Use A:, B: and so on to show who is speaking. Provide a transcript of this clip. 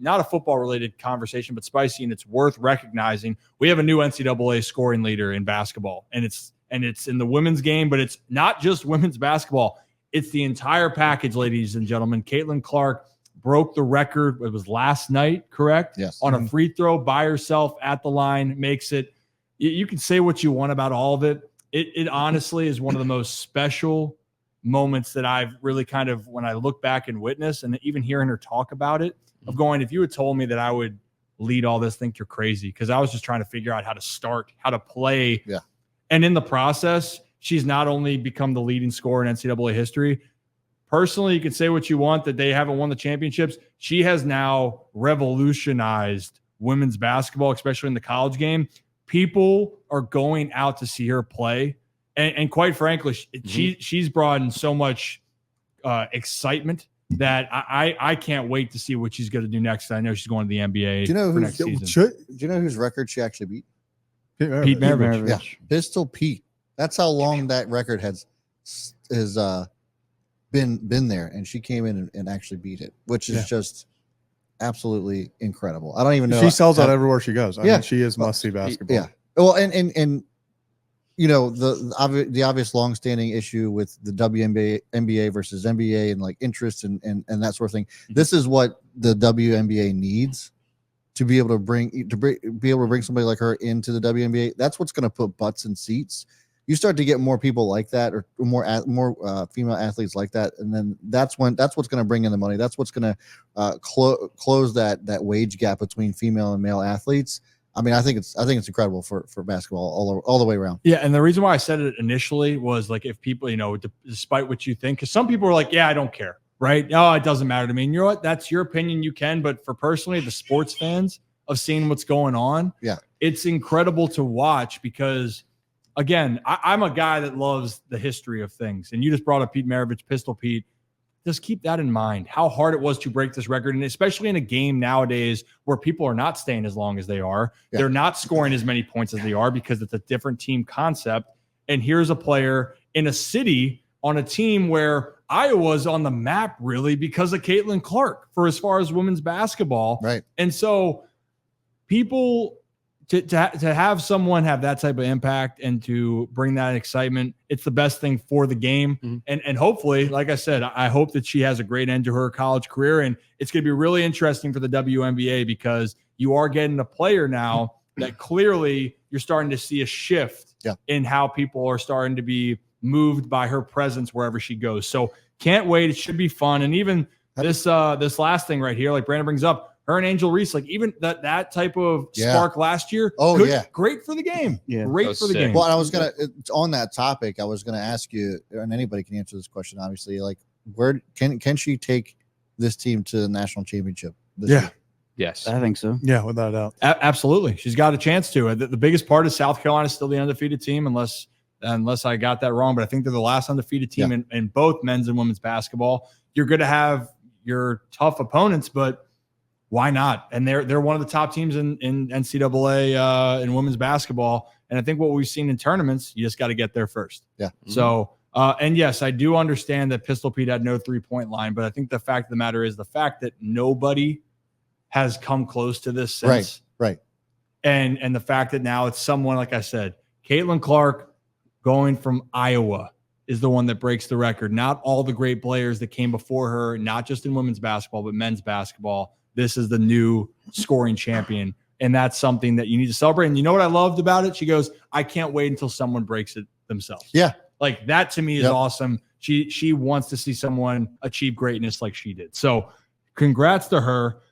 A: not a football-related conversation, but spicy, and it's worth recognizing. We have a new NCAA scoring leader in basketball, and it's in the women's game, but it's not just women's basketball. It's the entire package, ladies and gentlemen. Caitlin Clark broke the record. It was last night, correct?
B: Yes.
A: On a free throw by herself at the line, makes it – you can say what you want about all of it. It honestly is one of the most special moments that I've really kind of, when I look back and witness, and even hearing her talk about it, of going, if you had told me that I would lead all this, think you're crazy, because I was just trying to figure out how to start, how to play.
B: Yeah.
A: And in the process, she's not only become the leading scorer in NCAA history. Personally, you can say what you want that they haven't won the championships. She has now revolutionized women's basketball, especially in the college game. People are going out to see her play. And quite frankly, she's brought in so much excitement that I can't wait to see what she's going to do next. I know she's going to the NBA for next season.
B: Do you know whose record she actually beat?
A: Pete Maravich.
B: Yeah, Pistol Pete. That's how long that record has been there, and she came in and actually beat it, which is just absolutely incredible. I don't even know.
C: She sells out everywhere she goes. I mean, she is must-see basketball.
B: Yeah. Well, and you know, the obvious longstanding issue with the WNBA versus NBA and like interest and that sort of thing. This is what the WNBA needs to be able to bring somebody like her into the WNBA. That's what's going to put butts in seats. You start to get more people like that, or more female athletes like that, and then that's what's going to bring in the money. That's what's going to close that wage gap between female and male athletes. I mean, I think it's incredible for basketball all the way around.
A: Yeah, and the reason why I said it initially was like, if people, you know, despite what you think, because some people are like, yeah, I don't care, right? Oh, it doesn't matter to me. And you know what? That's your opinion. You can, but for personally, the sports fans of seeing what's going on, it's incredible to watch because, again, I'm a guy that loves the history of things. And you just brought up Pete Maravich, Pistol Pete. Just keep that in mind, how hard it was to break this record. And especially in a game nowadays where people are not staying as long as they are. Yeah. They're not scoring as many points as they are because it's a different team concept. And here's a player in a city on a team where Iowa's on the map really because of Caitlin Clark for as far as women's basketball.
B: Right.
A: And so people to have someone have that type of impact and to bring that excitement, it's the best thing for the game. Mm-hmm. And hopefully, like I said, I hope that she has a great end to her college career. And it's going to be really interesting for the WNBA because you are getting a player now that clearly you're starting to see a shift in how people are starting to be moved by her presence wherever she goes. So can't wait. It should be fun. And even this last thing right here, like Brandon brings up, her and Angel Reese, like even that type of spark last year. Great for the game. Yeah, great for the game.
B: Well, I was on that topic. I was gonna ask you, and anybody can answer this question. Obviously, like where can she take this team to the national championship? Year?
D: Yes,
C: I think so. Yeah, without a doubt.
A: Absolutely, she's got a chance to. The biggest part is South Carolina is still the undefeated team, unless I got that wrong. But I think they're the last undefeated team in both men's and women's basketball. You're going to have your tough opponents, but why not? And they're one of the top teams in NCAA in women's basketball. And I think what we've seen in tournaments, you just got to get there first.
B: Yeah.
A: So, and yes, I do understand that Pistol Pete had no 3-point line, but I think the fact of the matter is the fact that nobody has come close to this since.
B: Right.
A: And the fact that now it's someone, like I said, Caitlin Clark going from Iowa is the one that breaks the record. Not all the great players that came before her, not just in women's basketball, but men's basketball. This is the new scoring champion. And that's something that you need to celebrate. And you know what I loved about it? She goes, I can't wait until someone breaks it themselves.
B: Yeah.
A: Like that to me is awesome. She wants to see someone achieve greatness like she did. So congrats to her.